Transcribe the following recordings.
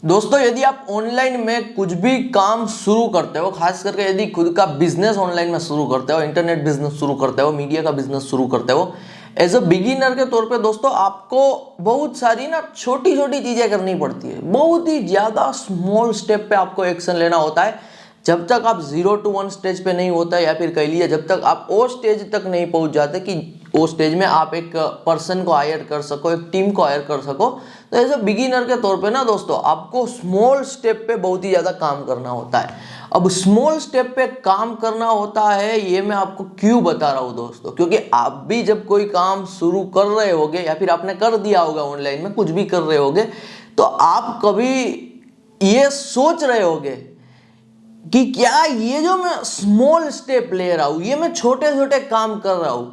दोस्तों यदि आप ऑनलाइन में कुछ भी काम शुरू करते हो, खास करके यदि खुद का बिजनेस ऑनलाइन में शुरू करते हो, इंटरनेट बिजनेस शुरू करते हो, मीडिया का बिजनेस शुरू करते हो, एज अ बिगिनर के तौर पे दोस्तों आपको बहुत सारी ना छोटी छोटी चीजें करनी पड़ती है। बहुत ही ज्यादा स्मॉल स्टेप पे आपको एक्शन लेना होता है। जब तक आप 0 to 1 स्टेज पे नहीं होता, या फिर कह लीजिए जब तक आप वो स्टेज तक नहीं पहुंच जाते कि वो स्टेज में आप एक पर्सन को हायर कर सको, एक टीम को हायर कर सको, तो एज अ बिगिनर के तौर पे ना दोस्तों आपको स्मॉल स्टेप पे बहुत ही ज़्यादा काम करना होता है। अब स्मॉल स्टेप पे काम करना होता है, ये मैं आपको क्यों बता रहा हूँ दोस्तों, क्योंकि आप भी जब कोई काम शुरू कर रहे होगे या फिर आपने कर दिया होगा, ऑनलाइन में कुछ भी कर रहे होगे, तो आप कभी ये सोच रहे होगे कि क्या ये जो मैं स्मॉल स्टेप ले रहा हूं, ये मैं छोटे छोटे काम कर रहा हूं,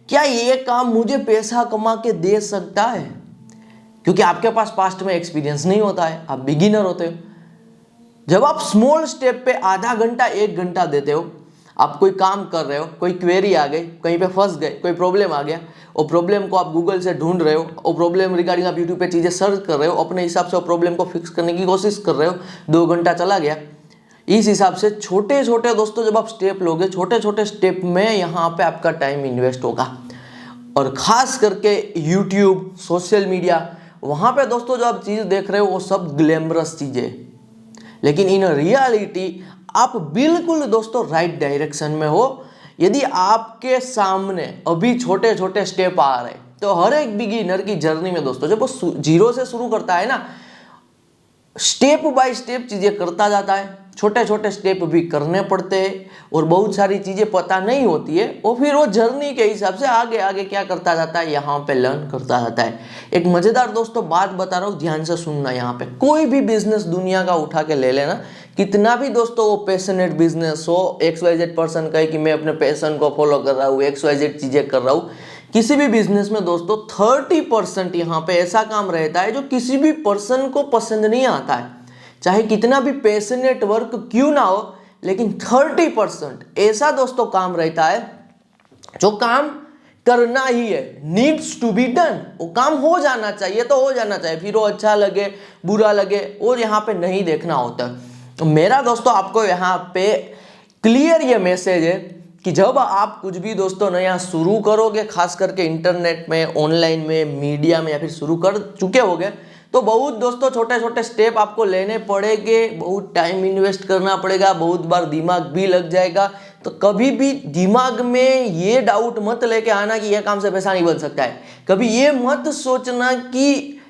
क्या ये काम मुझे पैसा कमा के दे सकता है? क्योंकि आपके पास पास्ट में एक्सपीरियंस नहीं होता है, आप बिगिनर होते हो। जब आप स्मॉल स्टेप पे आधा घंटा 1 घंटा देते हो, आप कोई काम कर रहे हो, कोई क्वेरी आ गई, कहीं पे फंस गए, कोई प्रॉब्लम आ गया, वो प्रॉब्लम को आप गूगल से ढूंढ रहे हो, वो प्रॉब्लम रिगार्डिंग आप यूट्यूब पे चीज़ें सर्च कर रहे हो, अपने हिसाब से वो प्रॉब्लम को फिक्स करने की कोशिश कर रहे हो, 2 घंटा चला गया। इस हिसाब से छोटे छोटे दोस्तों जब आप स्टेप लोगे, छोटे छोटे स्टेप में यहाँ पे आपका टाइम इन्वेस्ट होगा। और खास करके यूट्यूब, सोशल मीडिया, वहाँ पे दोस्तों जो आप चीज़ देख रहे हो वो सब ग्लैमरस चीज़ें, लेकिन इन रियलिटी आप बिल्कुल दोस्तों राइट डायरेक्शन में हो। यदि आपके सामने अभी छोटे छोटे स्टेप आ रहे हैं, तो हर एक बिगिनर की जर्नी में दोस्तों जब वो 0 से शुरू करता है ना, स्टेप बाय स्टेप चीजें करता जाता है, छोटे छोटे स्टेप भी करने पड़ते हैं, और बहुत सारी चीजें पता नहीं होती है, और फिर वो जर्नी के हिसाब से आगे आगे क्या करता जाता है, यहाँ पे लर्न करता जाता है। एक मजेदार दोस्तों बात बता रहा हूँ, ध्यान से सुनना। यहाँ पे कोई भी बिजनेस दुनिया का उठा के ले लेना, कितना भी दोस्तों वो पैशनेट बिजनेस हो, XYZ पर्सन कहे कि मैं अपने पैशन को फॉलो कर रहा हूँ, XYZ चीजें कर रहा हूँ, किसी भी बिजनेस में दोस्तों 30% यहाँ पे ऐसा काम रहता है जो किसी भी पर्सन को पसंद नहीं आता है, चाहे कितना भी पैशनेट वर्क क्यों ना हो, लेकिन 30% ऐसा दोस्तों काम रहता है जो काम करना ही है, नीड्स टू बी डन, वो काम हो जाना चाहिए तो हो जाना चाहिए, फिर वो अच्छा लगे बुरा लगे वो यहाँ पे नहीं देखना होता। तो मेरा दोस्तों आपको यहाँ पे क्लियर ये मैसेज है कि जब आप कुछ भी दोस्तों नया शुरू करोगे, खास करके इंटरनेट में, ऑनलाइन में, मीडिया में, या फिर शुरू कर चुके होगे, तो बहुत दोस्तों छोटे छोटे स्टेप आपको लेने पड़ेंगे, बहुत टाइम इन्वेस्ट करना पड़ेगा, बहुत बार दिमाग भी लग जाएगा। तो कभी भी दिमाग में ये डाउट मत लेके आना कि यह काम से पैसा नहीं बन सकता है। कभी ये मत सोचना कि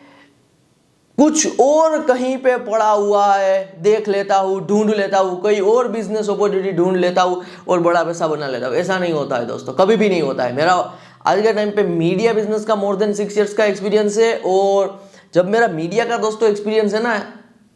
कुछ और कहीं पे पड़ा हुआ है, देख लेता हूँ, ढूंढ लेता हूँ, कोई और बिजनेस अपॉर्चुनिटी ढूंढ लेता हूँ और बड़ा पैसा बना लेता हूँ। ऐसा नहीं होता है दोस्तों, कभी भी नहीं होता है। मेरा आज के टाइम पे मीडिया बिजनेस का मोर देन 6 years का एक्सपीरियंस है, और जब मेरा मीडिया का दोस्तों एक्सपीरियंस है ना,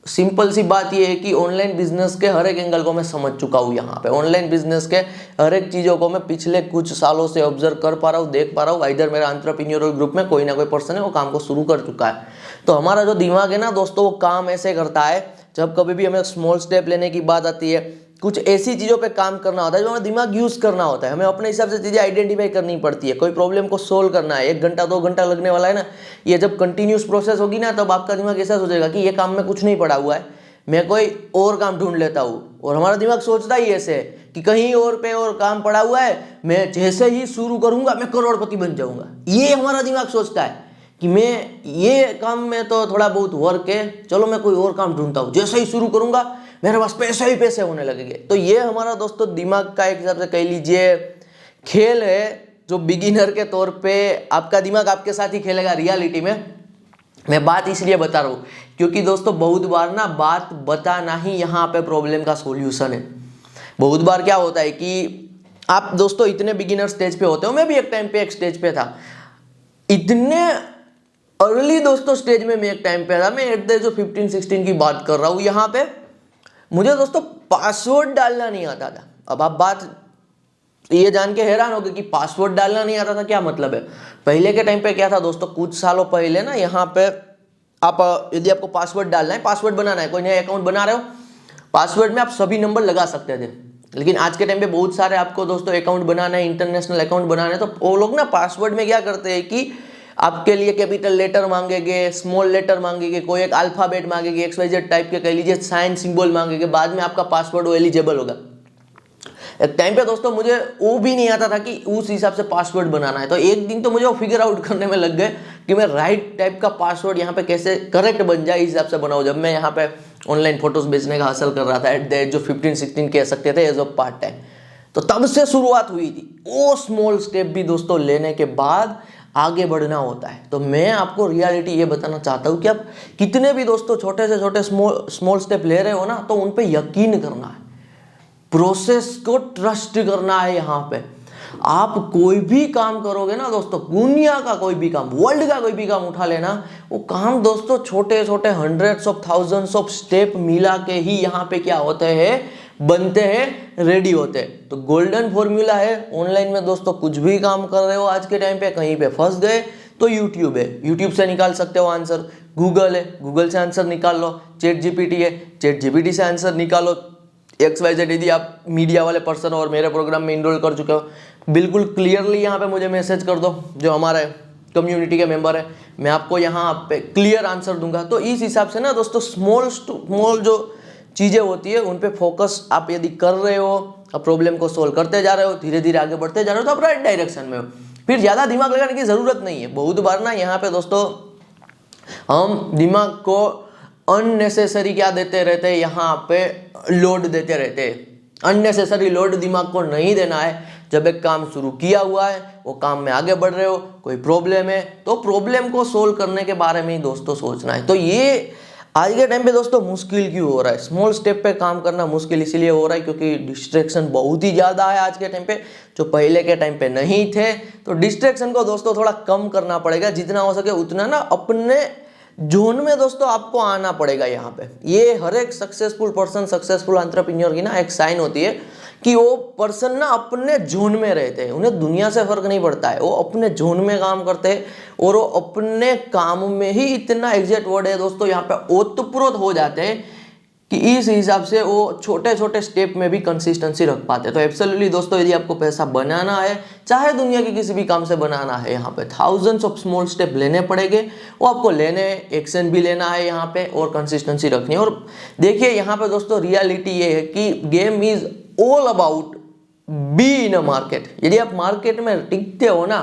सिंपल सी बात ये है कि ऑनलाइन बिजनेस के हर एक एंगल को मैं समझ चुका हूँ। यहाँ पे ऑनलाइन बिजनेस के हर एक चीज़ों को मैं पिछले कुछ सालों से ऑब्जर्व कर पा रहा हूँ, देख पा रहा हूँ। इधर मेरा एंटरप्रेन्योरल ग्रुप में कोई ना कोई पर्सन है वो काम को शुरू कर चुका है। तो हमारा जो दिमाग है ना दोस्तों, वो काम ऐसे करता है, जब कभी भी हमें स्मॉल स्टेप लेने की बात आती है, कुछ ऐसी चीज़ों पे काम करना होता है जो हमें दिमाग यूज़ करना होता है, हमें अपने हिसाब से चीज़ें आइडेंटिफाई करनी पड़ती है। कोई प्रॉब्लम को सोल्व करना है, 1 घंटा 2 घंटा लगने वाला है ना, ये जब कंटिन्यूस प्रोसेस होगी ना, तब आपका दिमाग ऐसा सोचेगा कि ये काम में कुछ नहीं पड़ा हुआ है, मैं कोई और काम ढूंढ लेता हूँ। और हमारा दिमाग सोचता ही ऐसे है कि कहीं और पे और काम पड़ा हुआ है, मैं जैसे ही शुरू करूंगा मैं करोड़पति बन जाऊंगा। ये हमारा दिमाग सोचता है कि मैं ये काम में तो थोड़ा बहुत वर्क है, चलो मैं कोई और काम ढूंढता हूँ, जैसे ही शुरू करूंगा मेरे पास पैसे ही पैसे होने लगेंगे। तो ये हमारा दोस्तों दिमाग का एक हिसाब से कह लीजिए खेल है, जो बिगिनर के तौर पे आपका दिमाग आपके साथ ही खेलेगा रियलिटी में। मैं बात इसलिए बता रहा हूँ क्योंकि दोस्तों बहुत बार ना बात बताना ही यहाँ पे प्रॉब्लम का सॉल्यूशन है। बहुत बार क्या होता है कि आप दोस्तों इतने बिगिनर स्टेज पे होते हो, मैं भी एक टाइम पे एक स्टेज पे था, इतने अर्ली दोस्तों स्टेज में मैं एक टाइम पे था, मैं एट द एज ऑफ 15-16 की बात कर रहा हूँ। यहाँ पे मुझे दोस्तों पासवर्ड डालना नहीं आता था। अब आप बात ये जान के हैरान हो गए कि पासवर्ड डालना नहीं आता था, क्या मतलब है। पहले के टाइम पे क्या था दोस्तों, कुछ सालों पहले ना, यहाँ पे आप यदि आपको पासवर्ड डालना है, पासवर्ड बनाना है, कोई नया अकाउंट बना रहे हो, पासवर्ड में आप सभी नंबर लगा सकते थे। लेकिन आज के टाइम पे बहुत सारे आपको दोस्तों अकाउंट बनाना है, इंटरनेशनल अकाउंट बनाना है, तो वो लोग ना पासवर्ड में क्या करते हैं कि आपके लिए कैपिटल लेटर मांगेंगे, स्मॉल लेटर मांगेंगे, कोई एक अल्फाबेट मांगेंगे, XYZ टाइप के कह लीजिए साइन सिंबल मांगेंगे, बाद में आपका पासवर्ड वो एलिजिबल होगा। एक टाइम पे दोस्तों मुझे वो भी नहीं आता था कि उस हिसाब से पासवर्ड बनाना है, तो एक दिन तो मुझे वो फिगर आउट करने में लग गए कि मैं राइट टाइप का पासवर्ड यहाँ पे कैसे करेक्ट बन जाए, इस हिसाब से बनाऊँ। जब मैं यहाँ पे ऑनलाइन फोटोज बेचने का हासिल कर रहा था एट द एज जो 15-16 कह सकते थे एज ऑफ पार्ट टाइम, तो तब से शुरुआत हुई थी। वो स्मॉल स्टेप भी दोस्तों लेने के बाद आगे बढ़ना होता है। तो मैं आपको रियलिटी ये बताना चाहता हूँ कि आप कितने भी दोस्तों छोटे से छोटे स्मॉल स्टेप ले रहे हो ना, तो उन पे यकीन करना है, प्रोसेस को ट्रस्ट करना है। यहाँ पे आप कोई भी काम करोगे ना दोस्तों, दुनिया का कोई भी काम, वर्ल्ड का कोई भी काम उठा लेना, वो काम दोस्तों छोटे छोटे hundreds of thousands of step मिला के ही यहाँ पे क्या होते हैं, बनते हैं, रेडी होते हैं। तो गोल्डन फॉर्मूला है ऑनलाइन में दोस्तों। कुछ भी काम कर रहे हो आज के टाइम पे, कहीं पे फंस गए तो यूट्यूब है, यूट्यूब से निकाल सकते हो आंसर। गूगल है, गूगल से आंसर निकाल लो। चैट जीपीटी है, चैट जीपीटी से आंसर निकालो। XYZ यदि आप मीडिया वाले पर्सन हो और मेरे प्रोग्राम में इनरोल कर चुके हो, बिल्कुल क्लियरली यहाँ पे मुझे मैसेज कर दो, जो हमारे कम्युनिटी के मेंबर है, मैं आपको यहाँ पे क्लियर आंसर दूंगा। तो इस हिसाब से ना दोस्तों स्मॉल जो चीज़ें होती है उन पे फोकस आप यदि कर रहे हो, अब प्रॉब्लम को सोल्व करते जा रहे हो, धीरे धीरे आगे बढ़ते जा रहे हो, तो आप राइट डायरेक्शन में हो। फिर ज़्यादा दिमाग लगाने की ज़रूरत नहीं है। बहुत बार ना यहाँ पे दोस्तों हम दिमाग को अननेसेसरी क्या देते रहते हैं, यहाँ पे लोड देते रहते हैं। अननेसेसरी लोड दिमाग को नहीं देना है। जब एक काम शुरू किया हुआ है, वो काम में आगे बढ़ रहे हो, कोई प्रॉब्लम है तो प्रॉब्लम को सोल्व करने के बारे में ही दोस्तों सोचना है। तो ये आज के टाइम पे दोस्तों मुश्किल क्यों हो रहा है, स्मॉल स्टेप पे काम करना मुश्किल इसीलिए हो रहा है क्योंकि डिस्ट्रैक्शन बहुत ही ज़्यादा है आज के टाइम पे, जो पहले के टाइम पे नहीं थे। तो डिस्ट्रैक्शन को दोस्तों थोड़ा कम करना पड़ेगा, जितना हो सके उतना ना अपने जोन में दोस्तों आपको आना पड़ेगा। यहाँ पे ये हर एक सक्सेसफुल पर्सन, सक्सेसफुल एंटरप्रेन्योर की ना एक साइन होती है कि वो पर्सन ना अपने जोन में रहते हैं, उन्हें दुनिया से फर्क नहीं पड़ता है, वो अपने जोन में काम करते हैं और वो अपने काम में ही इतना एग्जैक्ट वर्ड है दोस्तों यहाँ पे ओतप्रोत हो जाते हैं कि इस हिसाब से वो छोटे छोटे स्टेप में भी कंसिस्टेंसी रख पाते हैं। तो एब्सोल्युटली दोस्तों यदि आपको पैसा बनाना है, चाहे दुनिया के किसी भी काम से बनाना है, यहाँ पे थाउजेंड्स ऑफ स्मॉल स्टेप लेने पड़ेंगे। वो आपको लेने, एक्शन भी लेना है यहाँ पे और कंसिस्टेंसी रखनी है। और देखिए यहाँ पे दोस्तों रियलिटी ये है कि game is all about be in a market. यदि आप मार्केट में टिकते हो ना,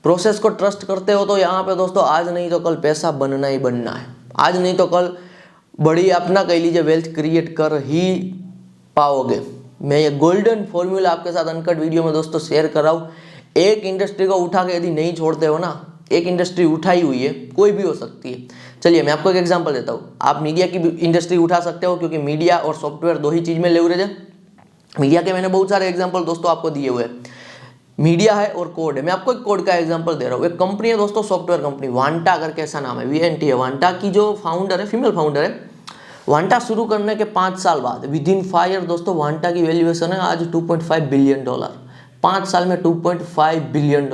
प्रोसेस को ट्रस्ट करते हो, तो यहाँ पे दोस्तों आज नहीं तो कल पैसा बनना ही बनना है। आज नहीं तो कल बड़ी अपना कह लीजिए वेल्थ क्रिएट कर ही पाओगे। मैं ये गोल्डन फॉर्मूला आपके साथ अनकट वीडियो में दोस्तों शेयर कर रहा हूँ। एक इंडस्ट्री को उठा के यदि नहीं छोड़ते हो ना, एक इंडस्ट्री उठाई हुई है, कोई भी हो सकती है। चलिए मैं आपको एक एग्जांपल देता हूँ। आप मीडिया की इंडस्ट्री उठा सकते हो क्योंकि मीडिया और सॉफ्टवेयर दो ही चीज़ में लेवरेज है। मीडिया के मैंने बहुत सारे एग्जाम्पल दोस्तों आपको दिए हुए हैं। मीडिया है और कोड है। मैं आपको एक कोड का एग्जांपल दे रहा हूँ। एक कंपनी है दोस्तों, सॉफ्टवेयर कंपनी, वांटा करके ऐसा नाम है, VNT है। वांटा की जो फाउंडर है, फीमेल फाउंडर है। वांटा शुरू करने के 5 साल बाद, विद इन 5 ईयर दोस्तों, वांटा की वैल्यूएशन है आज $2.5 बिलियन। 5 साल में $2.5 बिलियन।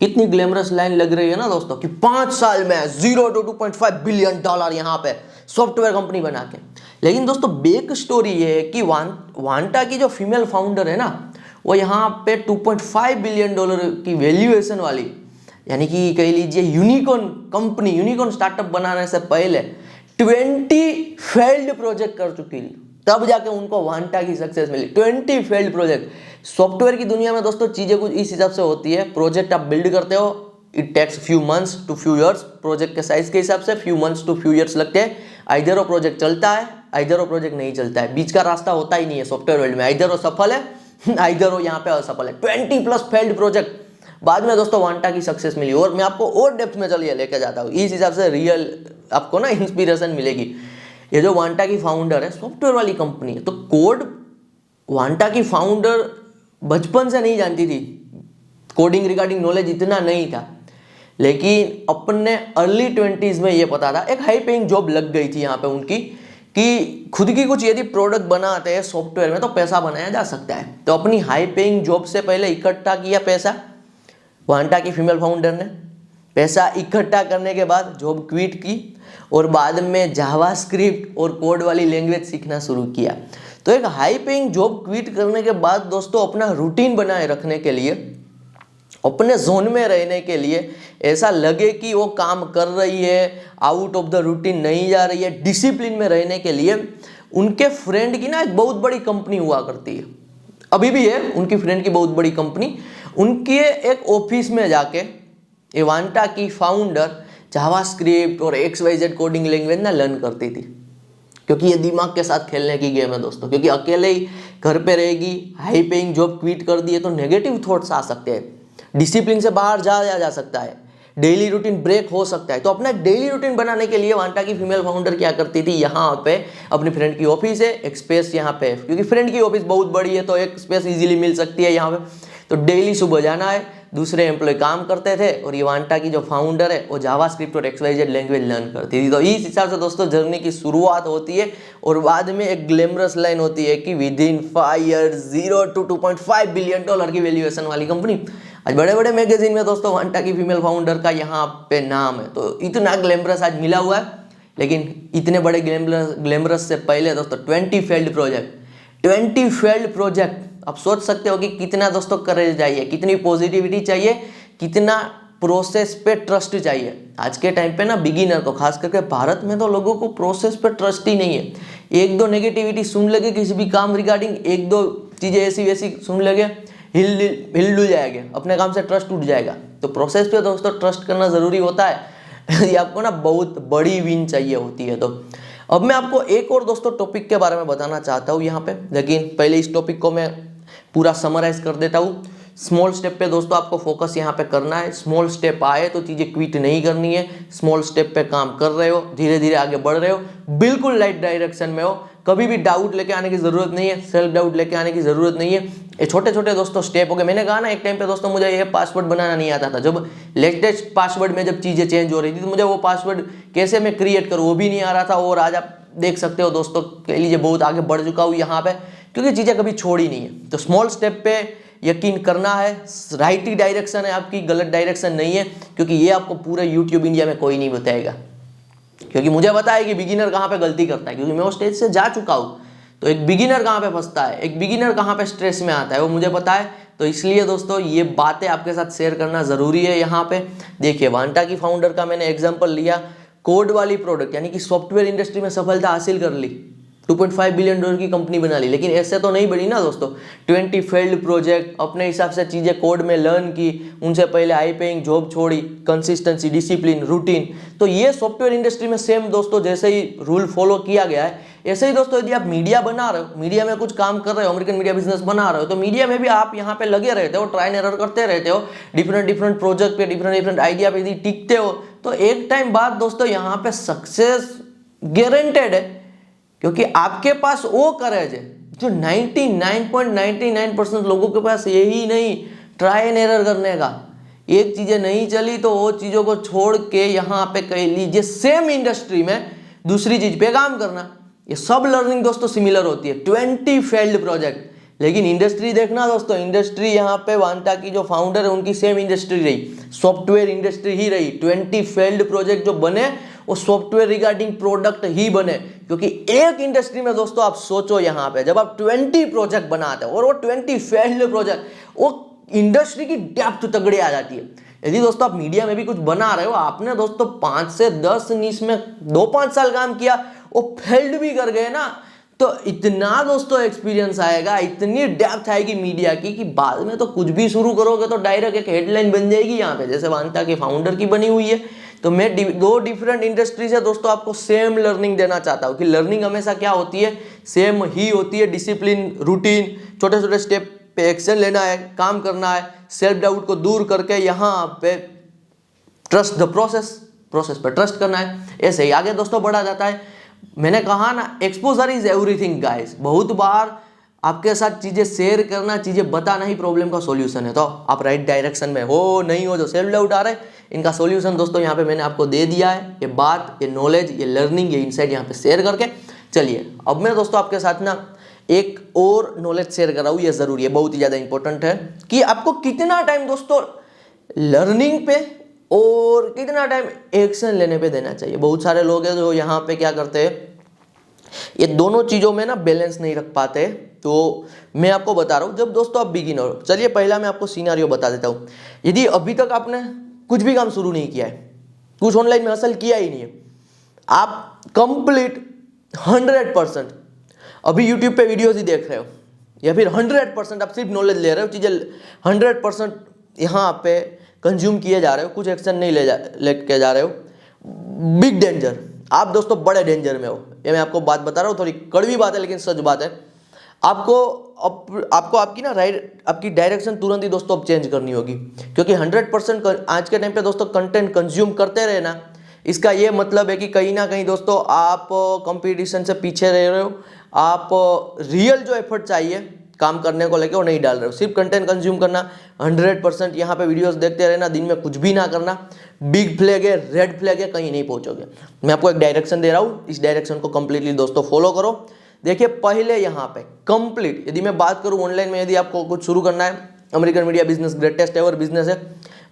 कितनी ग्लैमरस लाइन लग रही है ना दोस्तों कि 5 साल में 0 to $2.5 बिलियन यहाँ पे सॉफ्टवेयर कंपनी बना के। लेकिन दोस्तों बैक स्टोरी ये है कि वांटा की जो फीमेल फाउंडर है ना, वो यहाँ पे $2.5 बिलियन की वैल्यूएशन वाली, यानी कि कह लीजिए यूनिकॉर्न कंपनी, यूनिकॉर्न स्टार्टअप बनाने से पहले 20 फेल्ड प्रोजेक्ट कर चुकी थी, तब जाके उनको वांटा की सक्सेस मिली। 20 फेल्ड प्रोजेक्ट। सॉफ्टवेयर की दुनिया में दोस्तों चीजें कुछ इस हिसाब से होती है। प्रोजेक्ट आप बिल्ड करते हो, it takes few months to few years. Project के साइज के हिसाब से few months to few years लगते हैं। आइदर वो प्रोजेक्ट चलता है, आइदर वो प्रोजेक्ट नहीं चलता है। बीच का रास्ता होता ही नहीं है सॉफ्टवेयर वर्ल्ड में। आइदर वो सफल है, आइदर वो यहाँ पे असफल है। 20+ फेल्ड प्रोजेक्ट बाद में दोस्तों वांटा की सक्सेस मिली। और मैं आपको और डेप्थ में चलिए लेके जाता हूँ, इस हिसाब से रियल आपको ना इंस्पिरेशन मिलेगी। ये जो वांटा की फाउंडर है, सॉफ्टवेयर वाली कंपनी है, तो कोड वांटा की फाउंडर बचपन से नहीं जानती थी। कोडिंग रिगार्डिंग नॉलेज इतना नहीं था, लेकिन अपने अर्ली 20s में ये पता था, एक हाई पेइंग जॉब लग गई थी यहाँ पे उनकी, कि खुद की कुछ यदि प्रोडक्ट बनाते हैं सॉफ्टवेयर में तो पैसा बनाया जा सकता है। तो अपनी हाई पेइंग जॉब से पहले इकट्ठा किया पैसा, वांटा की फीमेल फाउंडर ने। पैसा इकट्ठा करने के बाद जॉब क्विट की और बाद में जावास्क्रिप्ट और कोड वाली लैंग्वेज सीखना शुरू किया। तो एक हाई पेइंग जॉब क्विट करने के बाद दोस्तों अपना रूटीन बनाए रखने के लिए अपने जोन में रहने के लिए, ऐसा लगे कि वो काम कर रही है, आउट ऑफ द रूटीन नहीं जा रही है, डिसिप्लिन में रहने के लिए उनके फ्रेंड की ना एक बहुत बड़ी कंपनी हुआ करती है, अभी भी है उनकी फ्रेंड की बहुत बड़ी कंपनी। उनके एक ऑफिस में जाके इवांटा की फाउंडर जावास्क्रिप्ट और XYZ कोडिंग लैंग्वेज ना लर्न करती थी, क्योंकि ये दिमाग के साथ खेलने की गेम है दोस्तों। क्योंकि अकेले ही घर पे रहेगी, हाई पेइंग जॉब क्विट कर दी है तो नेगेटिव थॉट्स आ सकते हैं, डिसिप्लिन से बाहर जाया जा सकता है, डेली रूटीन ब्रेक हो सकता है। तो अपना डेली रूटीन बनाने के लिए वांटा की फीमेल फाउंडर क्या करती थी, यहाँ पे अपनी फ्रेंड की ऑफिस है, एक स्पेस यहाँ पे, क्योंकि फ्रेंड की ऑफिस बहुत बड़ी है तो एक स्पेस इजीली मिल सकती है यहाँ पे। तो डेली सुबह जाना है, दूसरे एम्प्लॉय काम करते थे और ये वांटा की जो फाउंडर है वो जावास्क्रिप्ट और XYZ लैंग्वेज लर्न करती थी। तो इस हिसाब से दोस्तों जर्नी की शुरुआत होती है और बाद में एक ग्लैमरस लाइन होती है कि with in 5 years 0 to $2.5 billion की वैल्यूएशन वाली कंपनी। आज बड़े बड़े मैगजीन में दोस्तों वांटा की फीमेल फाउंडर का यहाँ पे नाम है। तो इतना ग्लैमरस आज मिला हुआ है, लेकिन इतने बड़े ग्लैमरस से पहले दोस्तों 20 फेल्ड प्रोजेक्ट। आप सोच सकते हो कि कितना दोस्तों करेज चाहिए, कितनी पॉजिटिविटी चाहिए, कितना प्रोसेस पे ट्रस्ट चाहिए। आज के टाइम पे ना बिगिनर को, खास करके भारत में तो लोगों को प्रोसेस पे ट्रस्ट ही नहीं है। एक दो नेगेटिविटी सुन लगे किसी भी काम रिगार्डिंग, एक दो चीज़ें ऐसी वैसी सुन लगे, हिल जाएगा, अपने काम से ट्रस्ट टूट जाएगा। तो प्रोसेस पे दोस्तों ट्रस्ट करना ज़रूरी होता है। ये आपको ना बहुत बड़ी विन चाहिए होती है। तो अब मैं आपको एक और दोस्तों टॉपिक के बारे में बताना चाहता हूँ यहाँ पे, लेकिन पहले इस टॉपिक को मैं पूरा समराइज कर देता हूँ। स्मॉल स्टेप पे दोस्तों आपको फोकस यहाँ पे करना है। स्मॉल स्टेप आए तो चीज़ें क्विट नहीं करनी है। स्मॉल स्टेप पे काम कर रहे हो, धीरे धीरे आगे बढ़ रहे हो, बिल्कुल राइट डायरेक्शन में हो। कभी भी डाउट लेके आने की जरूरत नहीं है, सेल्फ डाउट लेके आने की जरूरत नहीं है। ये छोटे छोटे दोस्तों स्टेप हो गए। मैंने कहा ना एक टाइम पे दोस्तों मुझे ये पासवर्ड बनाना नहीं आता था। जब लेटेस्ट पासवर्ड में जब चीज़ें चेंज हो रही थी तो मुझे वो पासवर्ड कैसे मैं क्रिएट करूँ वो भी नहीं आ रहा था। और आज आप देख सकते हो दोस्तों कह लीजिए बहुत आगे बढ़ चुका हूँ यहाँ पे, क्योंकि चीज़ें कभी छोड़ी नहीं है। तो स्मॉल स्टेप पे यकीन करना है। राइट ही डायरेक्शन है आपकी, गलत डायरेक्शन नहीं है, क्योंकि ये आपको पूरे यूट्यूब इंडिया में कोई नहीं बताएगा। क्योंकि मुझे पता है कि बिगिनर कहाँ पे गलती करता है, क्योंकि मैं वो स्टेज से जा चुका हूँ। तो एक बिगिनर कहाँ पे फंसता है, एक बिगिनर कहाँ पे स्ट्रेस में आता है, वो मुझे पता है। तो इसलिए दोस्तों ये बातें आपके साथ शेयर करना ज़रूरी है। यहाँ पे देखिए वांटा की फाउंडर का मैंने एग्जाम्पल लिया, कोड वाली प्रोडक्ट यानी कि सॉफ्टवेयर इंडस्ट्री में सफलता हासिल कर ली, $2.5 बिलियन की कंपनी बना ली। लेकिन ऐसे तो नहीं बनी ना दोस्तों। 20 फेल्ड प्रोजेक्ट, अपने हिसाब से चीज़ें कोड में लर्न की, उनसे पहले हाई पेइंग जॉब छोड़ी, कंसिस्टेंसी, डिसिप्लिन, रूटीन। तो ये सॉफ्टवेयर इंडस्ट्री में सेम दोस्तों जैसे ही रूल फॉलो किया गया है, ऐसे ही दोस्तों यदि आप मीडिया बना रहे हो, मीडिया में कुछ काम कर रहे हो, अमेरिकन मीडिया बिजनेस बना रहे हो, तो मीडिया में भी आप यहाँ पे लगे रहते हो, ट्राई एंड एरर करते रहते हो, डिफरेंट प्रोजेक्ट पे डिफरेंट आइडिया पे यदि टिकते हो तो एक टाइम बाद दोस्तों यहाँ पे सक्सेस गारंटेड है। क्योंकि आपके पास वो करेज है जो 99.99% लोगों के पास यही नहीं, ट्राई एंड एरर करने का। एक चीजें नहीं चली तो वो चीजों को छोड़ के यहाँ पे कह लीजिए सेम इंडस्ट्री में दूसरी चीज पे काम करना। ये सब लर्निंग दोस्तों सिमिलर होती है। 20 फेल्ड प्रोजेक्ट, लेकिन इंडस्ट्री देखना दोस्तों, इंडस्ट्री यहाँ पे वांटा की जो फाउंडर है उनकी सेम इंडस्ट्री रही, सॉफ्टवेयर इंडस्ट्री ही रही। 20 फेल्ड प्रोजेक्ट जो बने वो सॉफ्टवेयर रिगार्डिंग प्रोडक्ट ही बने। क्योंकि एक इंडस्ट्री में दोस्तों आप सोचो यहाँ पे जब आप 20 प्रोजेक्ट बनाते हो और वो 20 फेल्ड प्रोजेक्ट, वो इंडस्ट्री की डेप्थ तगड़ी आ जाती है। यदि दोस्तों आप मीडिया में भी कुछ बना रहे हो, आपने दोस्तों 5 से 10 नीश में 2-5 साल काम किया, वो फेल्ड भी कर गए ना, तो इतना दोस्तों एक्सपीरियंस आएगा, इतनी डेप्थ आएगी मीडिया की कि बाद में तो कुछ भी शुरू करोगे तो डायरेक्ट एक हेडलाइन बन जाएगी यहाँ पे, जैसे वांटा के फाउंडर की बनी हुई है। तो मैं दो डिफरेंट इंडस्ट्री से दोस्तों आपको सेम लर्निंग देना चाहता हूँ कि लर्निंग हमेशा क्या होती है, सेम ही होती है। डिसिप्लिन, रूटीन, छोटे छोटे स्टेप पे एक्शन लेना है, काम करना है, सेल्फ डाउट को दूर करके यहाँ पे ट्रस्ट द प्रोसेस पे ट्रस्ट करना है। ऐसे ही आगे दोस्तों बढ़ा जाता है। मैंने कहा ना एक्सपोजर इज एवरीथिंग गाइस। बहुत बार आपके साथ चीज़ें शेयर करना, चीज़ें बताना ही प्रॉब्लम का सॉल्यूशन है। तो आप राइट डायरेक्शन में हो नहीं हो, जो सेल्फ डाउट आ रहा है, इनका सॉल्यूशन दोस्तों यहाँ पे मैंने आपको दे दिया है। ये बात, ये नॉलेज, ये लर्निंग, ये इनसाइट यहाँ पे शेयर करके चलिए अब मैं दोस्तों आपके साथ ना एक और नॉलेज शेयर कर रहा हूँ। ये ज़रूरी है, बहुत ही ज़्यादा इंपॉर्टेंट है कि आपको कितना टाइम दोस्तों लर्निंग पे और कितना टाइम एक्शन लेने पे देना चाहिए। बहुत सारे लोग हैं जो यहाँ पे क्या करते हैं, ये दोनों चीज़ों में ना बैलेंस नहीं रख पाते। तो मैं आपको बता रहा हूँ, जब दोस्तों आप बिगिनर हो, चलिए पहला मैं आपको सिनेरियो बता देता हूँ। यदि अभी तक आपने कुछ भी काम शुरू नहीं किया है, कुछ ऑनलाइन में हासिल किया ही नहीं है, आप कंप्लीट 100% अभी यूट्यूब पे वीडियोज ही देख रहे हो, या फिर 100% आप सिर्फ नॉलेज ले रहे हो, चीज़ें 100% यहाँ पे कंज्यूम किए जा रहे हो, कुछ एक्शन नहीं लेके जा रहे हो, बिग डेंजर, आप दोस्तों बड़े डेंजर में हो। ये मैं आपको बात बता रहा हूँ, थोड़ी कड़वी बात है लेकिन सच बात है। आपको आपकी ना आपकी डायरेक्शन तुरंत ही दोस्तों अब चेंज करनी होगी, क्योंकि 100% आज के टाइम पे दोस्तों कंटेंट कंज्यूम करते रहे ना, इसका ये मतलब है कि कहीं ना कहीं दोस्तों आप कंपटीशन से पीछे रह रहे हो, आप रियल जो एफर्ट चाहिए काम करने को लेके वो नहीं डाल रहे हो, सिर्फ कंटेंट कंज्यूम करना, 100% यहाँ पे वीडियोस देखते रहना, दिन में कुछ भी ना करना, बिग फ्लैग है, रेड फ्लैग है, कहीं नहीं पहुंचोगे। मैं आपको एक डायरेक्शन दे रहा हूँ, इस डायरेक्शन को कंप्लीटली दोस्तों फॉलो करो। देखिए पहले यहाँ पे कंप्लीट, यदि मैं बात करूँ ऑनलाइन में, यदि आपको कुछ शुरू करना है, American media business greatest ever business है।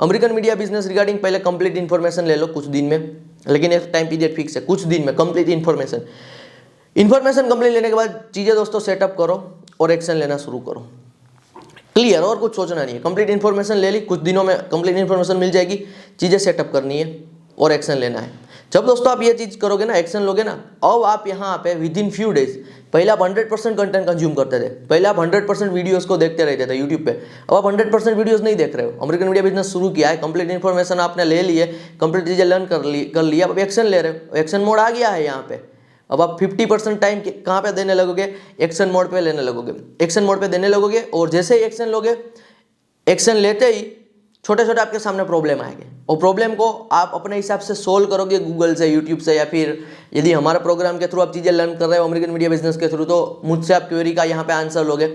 अमेरिकन मीडिया बिजनेस रिगार्डिंग पहले कंप्लीट इन्फॉर्मेशन ले लो कुछ दिन में, लेकिन एक टाइम पीरियड फिक्स है, कुछ दिन में कंप्लीट इन्फॉर्मेशन कंप्लीट लेने के बाद चीज़ें दोस्तों सेटअप करो और एक्शन लेना शुरू करो। क्लियर, और कुछ सोचना नहीं है, कंप्लीट इन्फॉर्मेशन ले ली, कुछ दिनों में कंप्लीट इन्फॉर्मेशन मिल जाएगी, चीज़ें सेटअप करनी है और एक्शन लेना है। जब दोस्तों आप ये चीज़ करोगे ना, एक्शन लोगे ना, अब आप यहाँ पे विद इन फ्यू डेज, पहले आप 100% कंटेंट कंज्यूम करते थे, पहले आप 100% वीडियोस को देखते रहते थे यूट्यूब पे, अब आप 100% वीडियोस नहीं देख रहे हो। अमेरिकन मीडिया बिजनेस शुरू किया है, कंप्लीट इन्फॉर्मेशन आपने ले ली है, कंप्लीट चीज़ें लर्न कर ली, अब एक्शन ले रहे हो, एक्शन मोड आ गया है यहाँ पे। अब आप 50% टाइम कहाँ पे देने लगोगे, एक्शन मोड पे लेने लगोगे, एक्शन मोड पे देने लगोगे, और जैसे ही एक्शन लोगे, एक्शन लेते ही छोटे छोटे आपके सामने प्रॉब्लम आएंगे, और प्रॉब्लम को आप अपने हिसाब से सोल्व करोगे गूगल से, यूट्यूब से, या फिर यदि हमारे प्रोग्राम के थ्रू आप चीज़ें लर्न कर रहे हो अमेरिकन मीडिया बिजनेस के थ्रू, तो मुझसे आप क्वेरी का यहाँ पे आंसर लोगे।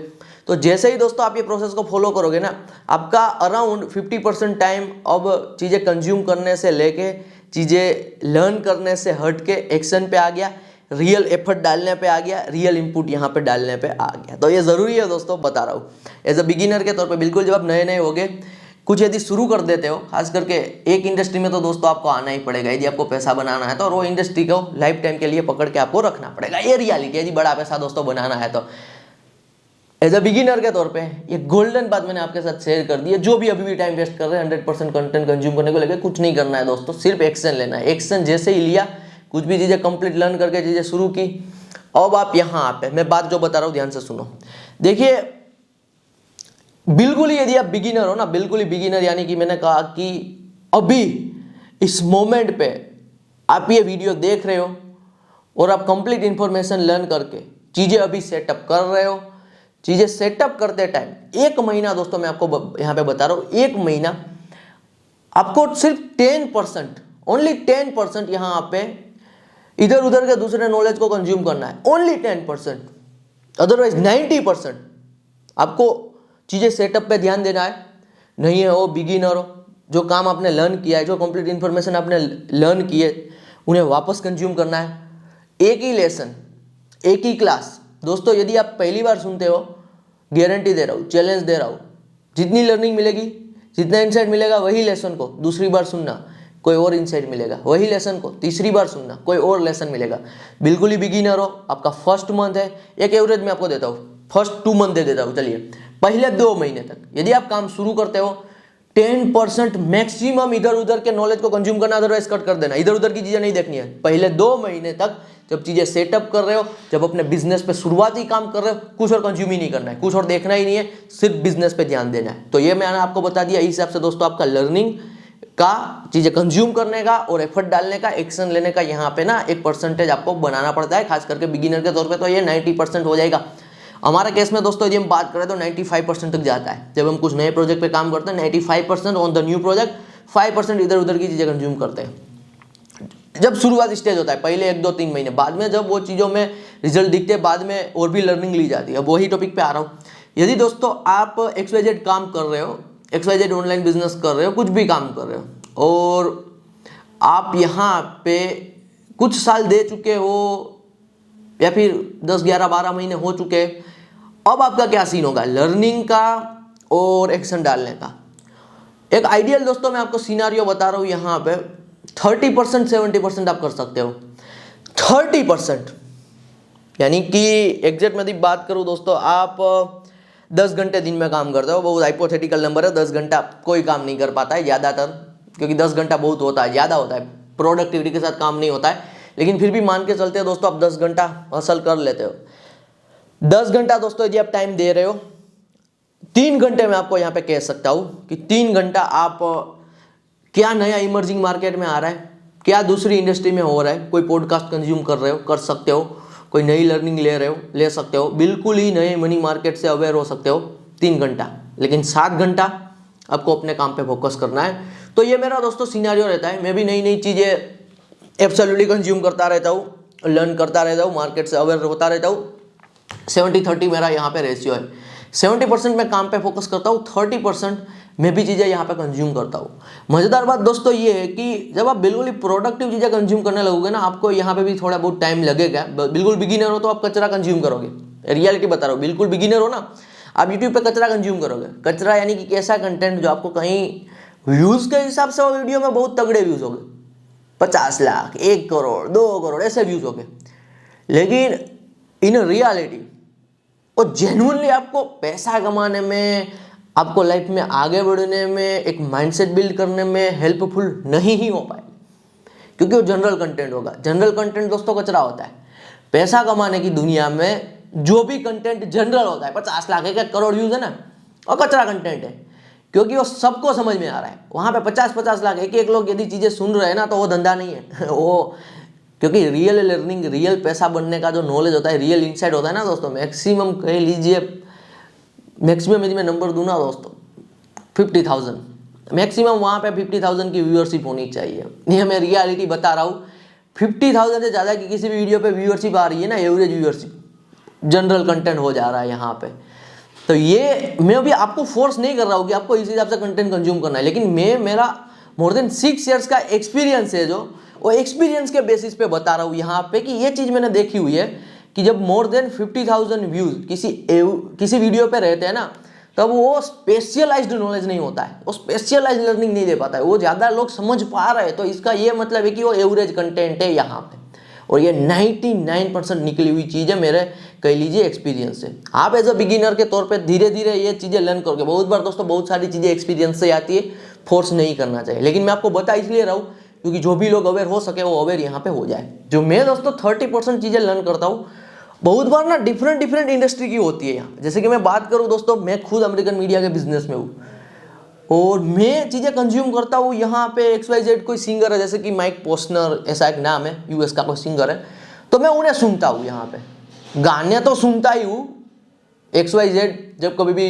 तो जैसे ही दोस्तों आप ये प्रोसेस को फॉलो करोगे ना, आपका अराउंड 50% टाइम अब चीज़ें कंज्यूम करने से लेके चीज़ें लर्न करने से हट के एक्शन पे आ गया, रियल एफर्ट डालने पे आ गया, रियल इनपुट यहाँ पे डालने पे आ गया। तो ये ज़रूरी है दोस्तों, बता रहा हूँ एज अ बिगिनर के तौर पे। बिल्कुल जब आप नए नए होगे, कुछ यदि शुरू कर देते हो, खास करके एक इंडस्ट्री में, तो दोस्तों आपको आना ही पड़ेगा यदि आपको पैसा बनाना है तो, और वो इंडस्ट्री को लाइफ टाइम के लिए पकड़ के आपको रखना पड़ेगा, ये रियलिटी है। यदि बड़ा पैसा दोस्तों बनाना है तो एज अ बिगिनर के तौर पे ये गोल्डन बात मैंने आपके साथ शेयर कर दी है। जो भी अभी भी टाइम वेस्ट कर रहे हैं 100% कंटेंट कंज्यूम करने को लेकर, कुछ नहीं करना है दोस्तों, सिर्फ एक्शन लेना है। एक्शन जैसे ही लिया, कुछ भी चीज़ें कंप्लीट लर्न करके चीज़ें शुरू की, अब आप यहाँ पे, मैं बात जो बता रहा हूँ ध्यान से सुनो। देखिए बिल्कुल ही यदि आप बिगिनर हो ना, बिल्कुल ही बिगिनर, यानी कि मैंने कहा कि अभी इस मोमेंट पे आप ये वीडियो देख रहे हो और आप कंप्लीट इंफॉर्मेशन लर्न करके चीज़ें अभी सेटअप कर रहे हो, चीज़ें सेटअप करते टाइम 1 महीना दोस्तों मैं आपको यहाँ पे बता रहा हूँ, 1 महीना आपको सिर्फ 10%, ओनली 10% यहाँ पे इधर उधर के दूसरे नॉलेज को कंज्यूम करना है, ओनली 10%, अदरवाइज 90% आपको चीज़ें सेटअप पे ध्यान देना है। नहीं है वो बिगिनर हो, जो काम आपने लर्न किया है, जो कंप्लीट इन्फॉर्मेशन आपने लर्न की है, उन्हें वापस कंज्यूम करना है। एक ही लेसन, एक ही क्लास दोस्तों, यदि आप पहली बार सुनते हो, गारंटी दे रहा हूँ, चैलेंज दे रहा हूँ, जितनी लर्निंग मिलेगी, जितना इंसाइट मिलेगा, वही लेसन को दूसरी बार सुनना कोई और इंसाइट मिलेगा, वही लेसन को तीसरी बार सुनना कोई और लेसन मिलेगा। बिल्कुल ही बिगिनर हो, आपका फर्स्ट मंथ है, एक एवरेज में आपको देता हूँ, फर्स्ट 2 मंथ दे देता हूँ। चलिए पहले 2 महीने तक यदि आप काम शुरू करते हो, 10% मैक्सिमम इधर उधर के नॉलेज को कंज्यूम करना, अदरवाइज कट कर देना, इधर उधर की चीज़ें नहीं देखनी है। पहले 2 महीने तक जब चीज़ें सेटअप कर रहे हो, जब अपने बिजनेस पे शुरुआती काम कर रहे हो, कुछ और कंज्यूम ही नहीं करना है, कुछ और देखना ही नहीं है, सिर्फ बिजनेस पे ध्यान देना है। तो ये मैंने आपको बता दिया, इस हिसाब से दोस्तों आपका लर्निंग का, चीज़ें कंज्यूम करने का और एफर्ट डालने का, एक्शन लेने का यहाँ पे ना एक परसेंटेज आपको बनाना पड़ता है, खास करके बिगिनर के तौर पे तो ये 90% हो जाएगा। हमारा केस में दोस्तों यदि हम बात करें तो 95% तक जाता है। जब हम कुछ नए प्रोजेक्ट पे काम करते हैं, 95% ऑन द न्यू प्रोजेक्ट, 5% इधर उधर की चीज़ें कंज्यूम करते हैं। जब शुरुआत स्टेज होता है, पहले 1, 2, 3 महीने, बाद में जब वो चीज़ों में रिजल्ट दिखते हैं, बाद में और भी लर्निंग ली जाती है। अब वही टॉपिक पे आ रहा हूँ। यदि दोस्तों आप XYZ काम कर रहे हो, XYZ ऑनलाइन बिजनेस कर रहे हो, कुछ भी काम कर रहे हो, और आप यहाँ पे कुछ साल दे चुके हो, या फिर 10, 11, 12 महीने हो चुके, अब आपका क्या सीन होगा लर्निंग का और एक्शन डालने का। एक आइडियल दोस्तों मैं आपको सिनारियो बता रहा हूँ, यहाँ पे 30%, 70% आप कर सकते हो। 30% यानी कि एग्जैक्ट मैं बात करूँ दोस्तों, आप 10 घंटे दिन में काम करते हो, बहुत हाइपोथेटिकल नंबर है, 10 घंटा कोई काम नहीं कर पाता है ज़्यादातर, क्योंकि 10 घंटा बहुत होता है, ज़्यादा होता है, प्रोडक्टिविटी के साथ काम नहीं होता है। लेकिन फिर भी मान के चलते हैं दोस्तों, आप 10 घंटा हासिल कर लेते हो। 10 घंटा दोस्तों यदि आप टाइम दे रहे हो, 3 घंटे में आपको यहाँ पे कह सकता हूँ कि 3 घंटा आप क्या नया इमर्जिंग मार्केट में आ रहा है, क्या दूसरी इंडस्ट्री में हो रहा है, कोई पॉडकास्ट कंज्यूम कर रहे हो, कर सकते हो, कोई नई लर्निंग ले रहे हो, ले सकते हो, बिल्कुल ही नए मनी मार्केट से अवेयर हो सकते हो 3 घंटा। लेकिन 7 घंटा आपको अपने काम पे फोकस करना है। तो ये मेरा दोस्तों सिनेरियो रहता है। मैं भी नई नई चीज़ें एब्सोल्युटली कंज्यूम करता रहता हूँ, लर्न करता रहता हूँ, मार्केट से अवेयर होता रहता हूँ। 70-30 मेरा यहाँ पे रेशियो है। 70% मैं काम पे फोकस करता हूँ, 30% मैं भी चीज़ें यहाँ पे कंज्यूम करता हूँ। मज़ेदार बात दोस्तों ये है कि जब आप बिल्कुल ही प्रोडक्टिव चीज़ें कंज्यूम करने लगोगे ना, आपको यहाँ पे भी थोड़ा बहुत टाइम लगेगा। बिल्कुल बिगिनर हो तो आप कचरा कंज्यूम करोगे, रियलिटी बता रहा हूँ। बिल्कुल बिगिनर हो ना, आप यूट्यूब पे कचरा कंज्यूम करोगे। कचरा यानी कि कैसा कंटेंट जो आपको कहीं व्यूज़ के हिसाब से वो वीडियो में बहुत तगड़े व्यूज़ हो गए, 50 लाख, 1 करोड़, 2 करोड़ ऐसे व्यूज़ हो गए। लेकिन इन रियलिटी वो जेन्युइनली आपको पैसा कमाने में, आपको लाइफ में आगे बढ़ने में, एक माइंडसेट बिल्ड करने में हेल्पफुल नहीं ही हो पाए, क्योंकि वो जनरल कंटेंट होगा। जनरल कंटेंट दोस्तों कचरा होता है। पैसा कमाने की दुनिया में जो भी कंटेंट जनरल होता है, 50 लाख, 1 करोड़ व्यूज है ना, और कचरा कंटेंट है, क्योंकि वो सबको समझ में आ रहा है। वहाँ पे 50-50 लाख, 1-1 लोग यदि चीज़ें सुन रहे हैं ना, तो वो धंधा नहीं है वो, क्योंकि रियल लर्निंग, रियल पैसा बनने का जो नॉलेज होता है, रियल इंसाइट होता है ना दोस्तों, मैक्सिमम कह लीजिए, मैक्सिमम यदि मैं नंबर दूँ ना दोस्तों, 50,000 मैक्सिमम, वहाँ पे 50,000 की व्यूअरशिप होनी चाहिए। ये मैं रियलिटी बता रहा हूँ। 50,000 से ज़्यादा की किसी भी वीडियो पे व्यूअरशिप आ रही है ना, एवरेज व्यूअरशिप, जनरल कंटेंट हो जा रहा है यहाँ पे। तो ये मैं भी आपको फोर्स नहीं कर रहा हूँ कि आपको इस हिसाब से कंटेंट कंज्यूम करना है, लेकिन मेरा मोर देन 6 ईयर्स का एक्सपीरियंस है, जो वो एक्सपीरियंस के बेसिस पे बता रहा हूँ यहाँ पे कि ये चीज़ मैंने देखी हुई है कि जब मोर देन 50,000 व्यूज किसी वीडियो पे रहते हैं ना, तब वो स्पेशलाइज्ड नॉलेज नहीं होता है, वो स्पेशलाइज्ड लर्निंग नहीं दे पाता है, वो ज़्यादा लोग समझ पा रहे हैं। तो इसका ये मतलब है कि वो एवरेज कंटेंट है यहाँ पे, और ये 99% निकली हुई चीज़ है मेरे, कह लीजिए, एक्सपीरियंस से। आप एज अ बिगिनर के तौर पे धीरे धीरे ये चीज़ें लर्न करोगे। बहुत बार दोस्तों बहुत सारी चीज़ें एक्सपीरियंस से आती है, फोर्स नहीं करना चाहिए। लेकिन मैं आपको बता इसलिए रहा हूँ क्योंकि जो भी लोग अवेयर हो सके वो अवेयर यहाँ पे हो जाए। जो मैं दोस्तों 30% चीज़ें लर्न करता हूँ, बहुत बार ना डिफरेंट इंडस्ट्री की होती है यहाँ। जैसे कि मैं बात करूँ दोस्तों, मैं खुद अमेरिकन मीडिया के बिजनेस में हूँ और मैं चीज़ें कंज्यूम करता हूँ। यहाँ पे XYZ कोई सिंगर है, जैसे कि माइक पोस्नर, ऐसा एक नाम है, US का कोई सिंगर है, तो मैं उन्हें सुनता हूँ। यहाँ पे गाने तो सुनता ही हूँ। XYZ जब कभी भी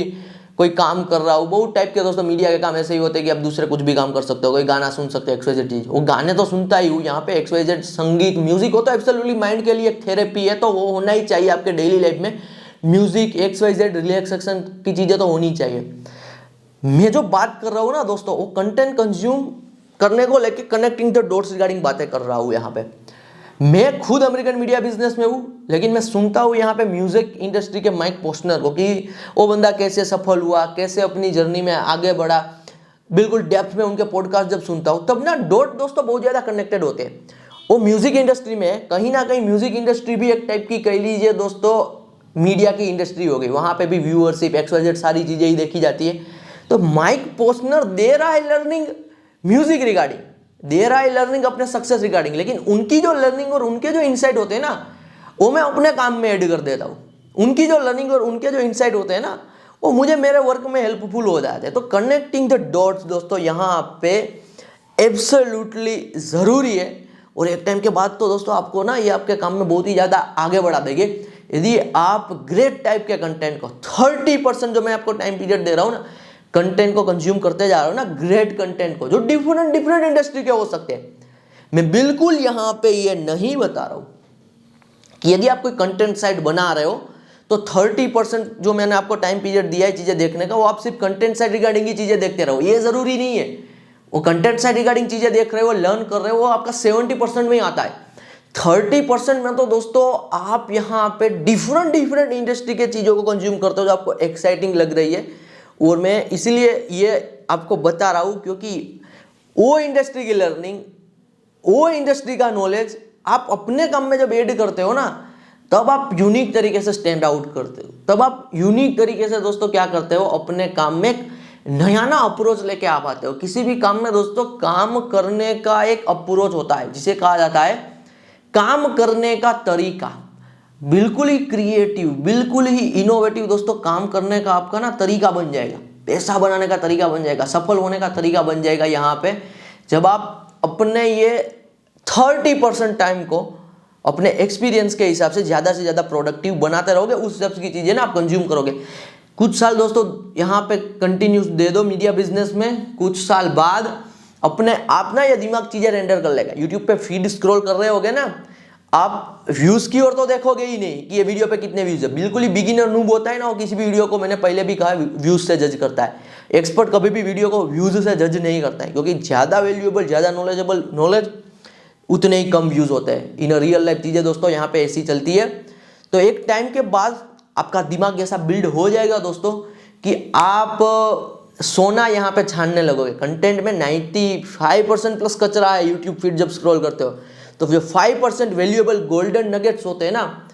कोई काम कर रहा हूँ, बहुत टाइप के दोस्तों मीडिया के काम ऐसे ही होते हैं कि आप दूसरे कुछ भी काम कर सकते हो, कोई गाना सुन सकते हो, XYZ चीज़, वो गाने तो सुनता ही हूँ। यहाँ पे XYZ संगीत, म्यूजिक हो तो एब्सोल्युटली माइंड के लिए एक थेरेपी है, तो वो होना ही चाहिए आपके डेली लाइफ में। म्यूजिक, XYZ रिलैक्सेशन की चीज़ें तो होनी चाहिए। मैं जो बात कर रहा हूँ ना दोस्तों, वो कंटेंट कंज्यूम करने को लेके कनेक्टिंग द डॉट्स रिगार्डिंग बातें कर रहा हूँ यहाँ पे। मैं खुद अमेरिकन मीडिया बिजनेस में हूँ, लेकिन मैं सुनता हूँ यहाँ पे म्यूजिक इंडस्ट्री के माइक पोस्नर को, कि वो बंदा कैसे सफल हुआ, कैसे अपनी जर्नी में आगे बढ़ा। बिल्कुल डेप्थ में उनके पॉडकास्ट जब सुनता हूँ, तब ना डॉट दोस्तों बहुत ज़्यादा कनेक्टेड होते हैं। वो म्यूजिक इंडस्ट्री में कहीं ना कहीं, म्यूजिक इंडस्ट्री भी एक टाइप की कह लीजिए दोस्तों मीडिया की इंडस्ट्री हो गई। वहाँ पे भी व्यूअरशिप, XYZ सारी चीज़ें ही देखी जाती है। तो माइक पोस्नर दे रहा है लर्निंग म्यूजिक रिगार्डिंग, दे रहा है लर्निंग अपने सक्सेस रिगार्डिंग, लेकिन उनकी जो लर्निंग और उनके जो इनसाइट होते हैं ना, वो मैं अपने काम में ऐड कर देता हूँ। उनकी जो लर्निंग और उनके जो इनसाइट होते हैं ना, वो मुझे मेरे वर्क में हेल्पफुल हो जाते हैं। तो कनेक्टिंग द डॉट्स दोस्तों यहाँ पे एब्सोल्युटली ज़रूरी है। और एक टाइम के बाद तो दोस्तों आपको ना ये आपके काम में बहुत ही ज़्यादा आगे बढ़ा देंगे, यदि आप ग्रेट टाइप के कंटेंट को 30% जो मैं आपको टाइम पीरियड दे रहा हूँ ना, कंटेंट को कंज्यूम करते जा रहे हो ना, ग्रेट कंटेंट को, जो डिफरेंट इंडस्ट्री के हो सकते हैं। मैं बिल्कुल यहाँ पे ये नहीं बता रहा हूँ कि यदि आप कोई कंटेंट साइट बना रहे हो तो 30% जो मैंने आपको टाइम पीरियड दिया है चीज़ें देखने का, वो आप सिर्फ कंटेंट साइट रिगार्डिंग ही चीज़ें देखते रहो, ये ज़रूरी नहीं है। वो कंटेंट साइट रिगार्डिंग चीज़ें देख रहे हो, लर्न कर रहे हो, वो आपका 70% में ही आता है। 30% में तो दोस्तों आप यहाँ पे डिफरेंट इंडस्ट्री के चीज़ों को कंज्यूम करते हो जो आपको एक्साइटिंग लग रही है। और मैं इसलिए ये आपको बता रहा हूँ क्योंकि वो इंडस्ट्री की लर्निंग, वो इंडस्ट्री का नॉलेज आप अपने काम में जब ऐड करते हो ना, तब आप यूनिक तरीके से स्टैंड आउट करते हो, तब आप यूनिक तरीके से दोस्तों क्या करते हो, अपने काम में एक नया ना अप्रोच लेके आ पाते हो। किसी भी काम में दोस्तों काम करने का एक अप्रोच होता है जिसे कहा जाता है काम करने का तरीका। बिल्कुल ही क्रिएटिव, बिल्कुल ही इनोवेटिव दोस्तों काम करने का आपका ना तरीका बन जाएगा, पैसा बनाने का तरीका बन जाएगा, सफल होने का तरीका बन जाएगा। यहाँ पे जब आप अपने ये 30% टाइम को अपने एक्सपीरियंस के हिसाब से ज़्यादा प्रोडक्टिव बनाते रहोगे, उस हिसाब की चीज़ें ना आप कंज्यूम करोगे। कुछ साल दोस्तों यहाँ पे कंटिन्यूस दे दो मीडिया बिजनेस में, कुछ साल बाद अपने आप ना ये दिमाग चीज़ें रेंडर कर लेगा। यूट्यूब पे फीड स्क्रॉल कर रहे होगे ना, आप व्यूज़ की ओर तो देखोगे ही नहीं कि ये वीडियो पे कितने व्यूज़ है। बिल्कुल ही बिगिनर नूब होता है ना वो किसी भी वीडियो को, मैंने पहले भी कहा, व्यूज़ से जज करता है। एक्सपर्ट कभी भी वीडियो को व्यूज़ से जज नहीं करता है, क्योंकि ज़्यादा वैल्यूएबल, ज़्यादा नॉलेजेबल नॉलेज उतने ही कम व्यूज़ होते हैं। इन रियल लाइफ चीज़ें दोस्तों यहाँ पे ऐसी चलती है। तो एक टाइम के बाद आपका दिमाग ऐसा बिल्ड हो जाएगा दोस्तों कि आप सोना यहाँ पे छानने लगोगे। कंटेंट में 95% प्लस कचरा है। यूट्यूब फीड जब स्क्रॉल करते हो तो जो 5% वैल्यूएबल गोल्डन नगेट्स होते हैं ना,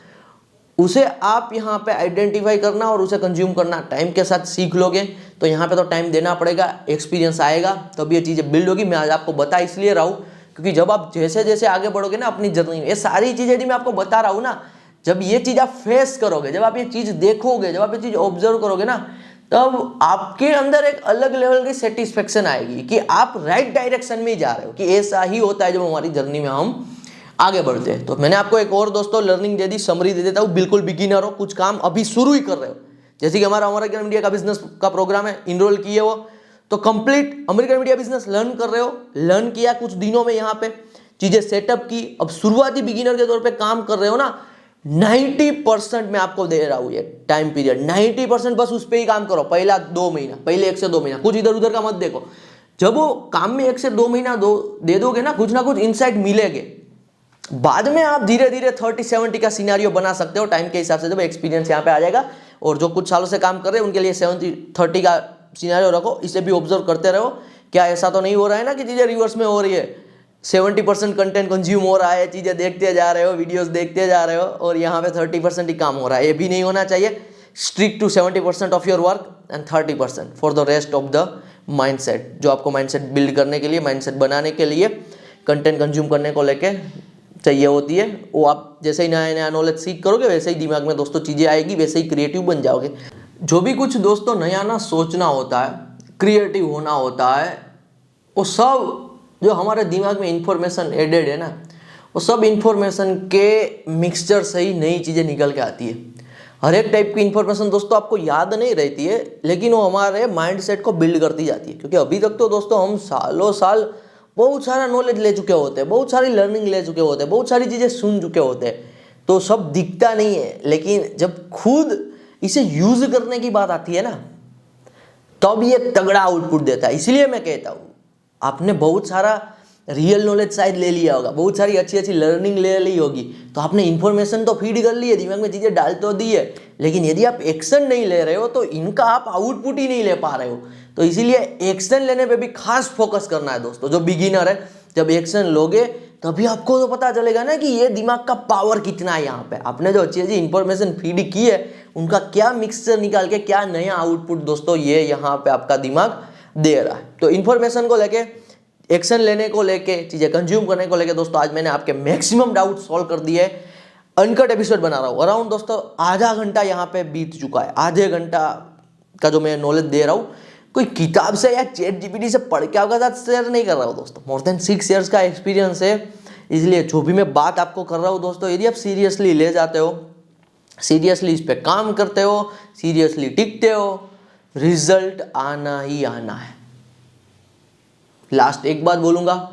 उसे आप यहाँ पे आइडेंटिफाई करना और उसे कंज्यूम करना टाइम के साथ सीख लोगे। तो यहाँ पे तो टाइम देना पड़ेगा, एक्सपीरियंस आएगा तब ये चीज़ें बिल्ड होगी। मैं आज आपको बता इसलिए रहा हूँ क्योंकि जब आप जैसे जैसे आगे बढ़ोगे ना अपनी जर्नी में, ये सारी चीज़ें यदि मैं आपको बता रहा हूँ ना, जब ये चीज़ आप फेस करोगे, जब आप ये चीज़ देखोगे, जब आप ये चीज़ ऑब्जर्व करोगे ना, तब आपके अंदर एक अलग लेवल की सेटिस्फेक्शन आएगी कि आप राइट डायरेक्शन में ही जा रहे हो, कि ऐसा ही होता है जब हमारी जर्नी में हम आगे बढ़ते हैं। तो मैंने आपको एक और दोस्तों लर्निंग दे दी, समरी दे देता हूँ। बिल्कुल बिगिनर हो, कुछ काम अभी शुरू ही कर रहे हो, जैसे कि हमारा अमेरिकन मीडिया का बिजनेस का प्रोग्राम है, इनरोल किए हो तो complete American media business learn कर रहे हो, लर्न किया कुछ दिनों में, यहाँ पे चीजें सेटअप की, अब शुरुआती बिगिनर के तौर पे काम कर रहे हो ना, 90% मैं आपको दे रहा हूं ये टाइम पीरियड, 90% बस उस पर ही काम करो। पहला 2 महीना, पहले 1 से 2 महीना कुछ इधर उधर का मत देखो। जब वो काम में 1 से 2 महीना दे दोगे ना कुछ इंसाइट मिलेंगे, बाद में आप धीरे धीरे 30-70 का सिनेरियो बना सकते हो टाइम के हिसाब से, जब एक्सपीरियंस यहाँ पे आ जाएगा। और जो कुछ सालों से काम कर रहे हैं उनके लिए 70-30 का सिनेरियो रखो। इसे भी ऑब्जर्व करते रहो, क्या ऐसा तो नहीं हो रहा है ना कि चीज़ें रिवर्स में हो रही है, 70% कंटेंट कंज्यूम हो रहा है, चीज़ें देखते जा रहे हो, वीडियोस देखते जा रहे हो, और यहाँ पे 30% ही काम हो रहा है। ये भी नहीं होना चाहिए। Stick to 70% of your work and 30% for the rest of the mindset. जो आपको माइंडसेट बिल्ड करने के लिए, माइंडसेट बनाने के लिए, कंटेंट कंज्यूम करने को लेके चाहिए होती है, वो आप जैसे ही नया नया नॉलेज सीख करोगे वैसे ही दिमाग में दोस्तों चीज़ें आएगी, वैसे ही क्रिएटिव बन जाओगे। जो भी कुछ दोस्तों नया ना सोचना होता है, क्रिएटिव होना होता है, वो सब जो हमारे दिमाग में इंफॉर्मेशन एडेड है ना, वो सब इंफॉर्मेशन के मिक्सचर से ही नई चीज़ें निकल के आती है। हर एक टाइप की इंफॉर्मेशन दोस्तों आपको याद नहीं रहती है, लेकिन वो हमारे माइंडसेट को बिल्ड करती जाती है। क्योंकि अभी तक तो दोस्तों हम सालों साल बहुत सारा नॉलेज ले चुके होते हैं, बहुत सारी लर्निंग ले चुके होते हैं, बहुत सारी चीज़ें सुन चुके होते हैं, तो सब दिखता नहीं है। लेकिन जब खुद इसे यूज करने की बात आती है ना, तब ये तगड़ा आउटपुट देता है। इसलिए मैं कहता हूँ, आपने बहुत सारा रियल नॉलेज शायद ले लिया होगा, बहुत सारी अच्छी अच्छी लर्निंग ले ली होगी, तो आपने इन्फॉर्मेशन तो फीड कर ली है, दिमाग में चीज़ें डाल तो दी है, लेकिन यदि आप एक्शन नहीं ले रहे हो तो इनका आप आउटपुट ही नहीं ले पा रहे हो। तो इसीलिए एक्शन लेने पे भी खास फोकस करना है दोस्तों। जो बिगिनर है, जब एक्शन लोगे तभी आपको तो पता चलेगा ना कि ये दिमाग का पावर कितना है। यहाँ पे आपने जो अच्छी अच्छी इंफॉर्मेशन फीड की है, उनका क्या मिक्सचर निकाल के क्या नया आउटपुट दोस्तों ये यहाँ पे आपका दिमाग दे रहा है। तो इन्फॉर्मेशन को लेके, एक्शन लेने को लेके, चीज़ें कंज्यूम करने को लेके दोस्तों आज मैंने आपके मैक्सिमम डाउट सॉल्व कर दिए। अनकट एपिसोड बना रहा हूँ, अराउंड दोस्तों आधा घंटा यहाँ पे बीत चुका है। आधे घंटा का जो मैं नॉलेज दे रहा हूँ, कोई किताब से या चैट जीपीटी से पढ़ के आपके साथ शेयर नहीं कर रहा हूँ दोस्तों। मोर देन 6 years का एक्सपीरियंस है, इसलिए जो भी मैं बात आपको कर रहा हूँ दोस्तों, यदि आप सीरियसली ले जाते हो, सीरियसली इस पर काम करते हो, सीरियसली टिकते हो, रिजल्ट आना ही आना है। लास्ट एक बात बोलूँगा,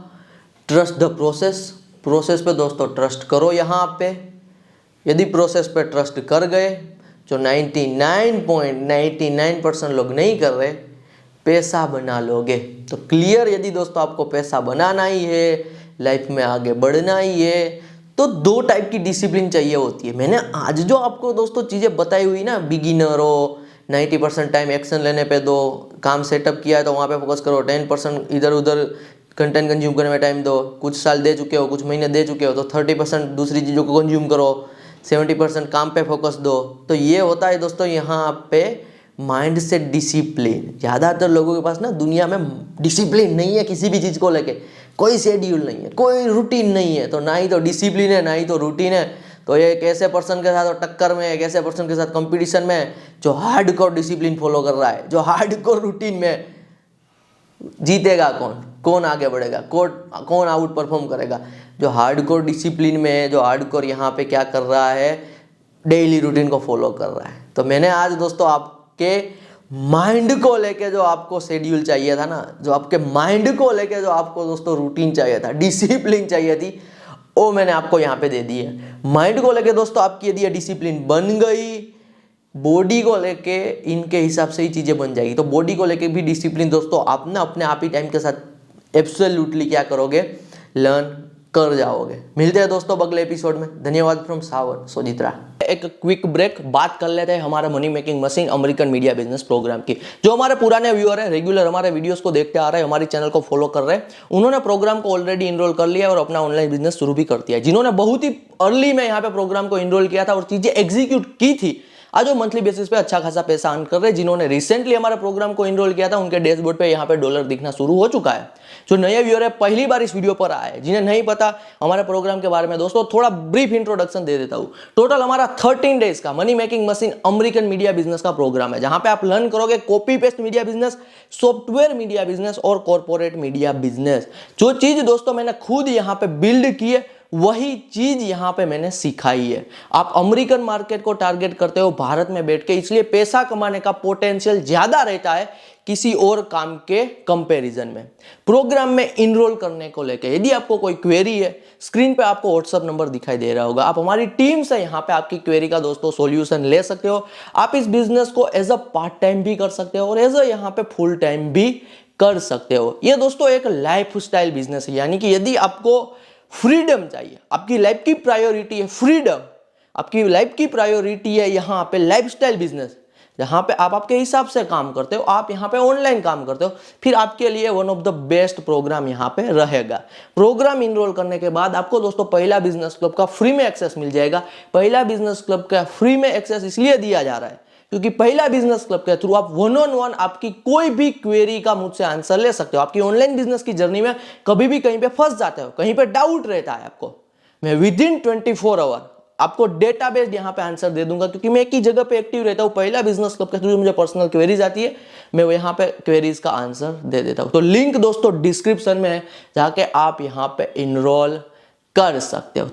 ट्रस्ट द प्रोसेस। प्रोसेस पे दोस्तों ट्रस्ट करो। यहाँ पे यदि प्रोसेस पे ट्रस्ट कर गए, जो 99.99% लोग नहीं कर रहे, पैसा बना लोगे। तो क्लियर, यदि दोस्तों आपको पैसा बनाना ही है, लाइफ में आगे बढ़ना ही है, तो 2 टाइप की डिसिप्लिन चाहिए होती है। मैंने आज जो आपको दोस्तों चीज़ें बताई हुई ना, बिगिनर हो, 90% टाइम एक्शन लेने पे दो, काम सेटअप किया है तो वहाँ पे फोकस करो, 10% इधर उधर कंटेंट कंज्यूम करने में टाइम दो, कुछ साल दे चुके हो, कुछ महीने दे चुके हो तो 30% दूसरी चीज़ों को कंज्यूम करो, 70% काम पे फोकस दो। तो ये होता है दोस्तों यहाँ पे माइंड से डिसिप्लिन। ज़्यादातर लोगों के पास ना दुनिया में डिसिप्लिन नहीं है, किसी भी चीज़ को लेके कोई शेड्यूल नहीं है, कोई रूटीन नहीं है। तो ना ही तो डिसिप्लिन है, ना ही तो रूटीन है। तो ये एक ऐसे पर्सन के साथ टक्कर में है, एक ऐसे पर्सन के साथ कंपटीशन में है जो हार्डकोर डिसिप्लिन फॉलो कर रहा है, जो हार्डकोर रूटीन में। जीतेगा कौन, कौन आगे बढ़ेगा, कौन आउट परफॉर्म करेगा? जो हार्डकोर डिसिप्लिन में है, जो हार्डकोर यहाँ पे क्या कर रहा है, डेली रूटीन को फॉलो कर रहा है। तो मैंने आज दोस्तों आपके माइंड को लेके जो आपको शेड्यूल चाहिए था ना, जो आपके माइंड को लेके जो आपको दोस्तों रूटीन चाहिए था, डिसिप्लिन चाहिए थी, वो मैंने आपको यहाँ पे दे दी है। माइंड को लेके दोस्तों आपकी यदि डिसिप्लिन बन गई, बॉडी को लेके इनके हिसाब से ही चीज़ें बन जाएगी। तो बॉडी को लेके भी डिसिप्लिन दोस्तों आप ना अपने आप ही टाइम के साथ एब्सोल्युटली क्या करोगे, लर्न कर जाओगे। मिलते हैं दोस्तों अगले एपिसोड में। धन्यवाद फ्रॉम सावन सोजित्रा। एक क्विक ब्रेक, बात कर लेते हैं हमारे money making machine American media business program की। जो हमारे पुराने व्यूअर है, रेगुलर हमारे वीडियोस को देखते आ रहे हैं, हमारे चैनल को फॉलो कर रहे हैं, उन्होंने प्रोग्राम को ऑलरेडी इनरोल कर लिया और अपना ऑनलाइन बिजनेस शुरू भी कर दिया है। जिन्होंने बहुत ही अर्ली में यहाँ पे प्रोग्राम को इनरोल किया था और चीजें एग्जीक्यूट की थी, आज वो मंथली बेसिस पे अच्छा खासा पैसा अर्न कर रहे हैं। जिन्होंने रिसेंटली हमारे प्रोग्राम को इनरोल किया था, उनके डैशबोर्ड पे यहाँ पे डॉलर दिखना शुरू हो चुका है। जो नए व्यूअर है, पहली बार इस वीडियो पर आए, जिन्हें नहीं पता हमारे प्रोग्राम के बारे में, दोस्तों थोड़ा ब्रीफ इंट्रोडक्शन दे देता हूँ। टोटल हमारा 13 डेज का money making machine American media business का प्रोग्राम है, जहां पे आप लर्न करोगे copy paste media business, software media business और कॉर्पोरेट मीडिया बिजनेस। जो चीज दोस्तों मैंने खुद यहाँ पे बिल्ड की है, वही चीज यहां पे मैंने सिखाई है। आप अमेरिकन मार्केट को टारगेट करते हो भारत में बैठ के, इसलिए पैसा कमाने का पोटेंशियल ज्यादा रहता है किसी और काम के कंपैरिजन में। प्रोग्राम में इनरोल करने को लेकर यदि आपको कोई क्वेरी है, स्क्रीन पे आपको व्हाट्सएप नंबर दिखाई दे रहा होगा, आप हमारी टीम से यहाँ पे आपकी क्वेरी का दोस्तों सॉल्यूशन ले सकते हो। आप इस बिजनेस को एज अ पार्ट टाइम भी कर सकते हो और एज अ यहाँ पे फुल टाइम भी कर सकते हो। ये दोस्तों एक लाइफ स्टाइल बिजनेस है, यानी कि यदि आपको फ्रीडम चाहिए, आपकी लाइफ की प्रायोरिटी है फ्रीडम, आपकी लाइफ की प्रायोरिटी है यहाँ पे लाइफस्टाइल बिजनेस, जहां पे आप आपके हिसाब से काम करते हो, आप यहाँ पे ऑनलाइन काम करते हो, फिर आपके लिए one of the best program यहाँ पे रहेगा। प्रोग्राम इनरोल करने के बाद आपको दोस्तों पहला बिजनेस क्लब का फ्री में एक्सेस मिल जाएगा। पहला बिजनेस क्लब का फ्री में एक्सेस इसलिए दिया जा रहा है क्योंकि पहला बिजनेस क्लब के थ्रू आप 1-on-1 आपकी कोई भी क्वेरी का मुझसे आंसर ले सकते हो। आपकी ऑनलाइन बिजनेस की जर्नी में कभी भी कहीं पे फंस जाते हो, कहीं पे डाउट रहता है आपको, मैं विदिन 24 आवर आपको डेटाबेस यहाँ पे आंसर दे दूंगा, क्योंकि मैं एक ही जगह पे एक्टिव रहता हूँ। पहला बिजनेस क्लब के थ्रू मुझे पर्सनल क्वेरीज आती है, मैं यहाँ पे क्वेरीज का आंसर दे देता हूँ। तो लिंक दोस्तों डिस्क्रिप्शन में है, जाके आप यहाँ पे इनरोल कर सकते हो।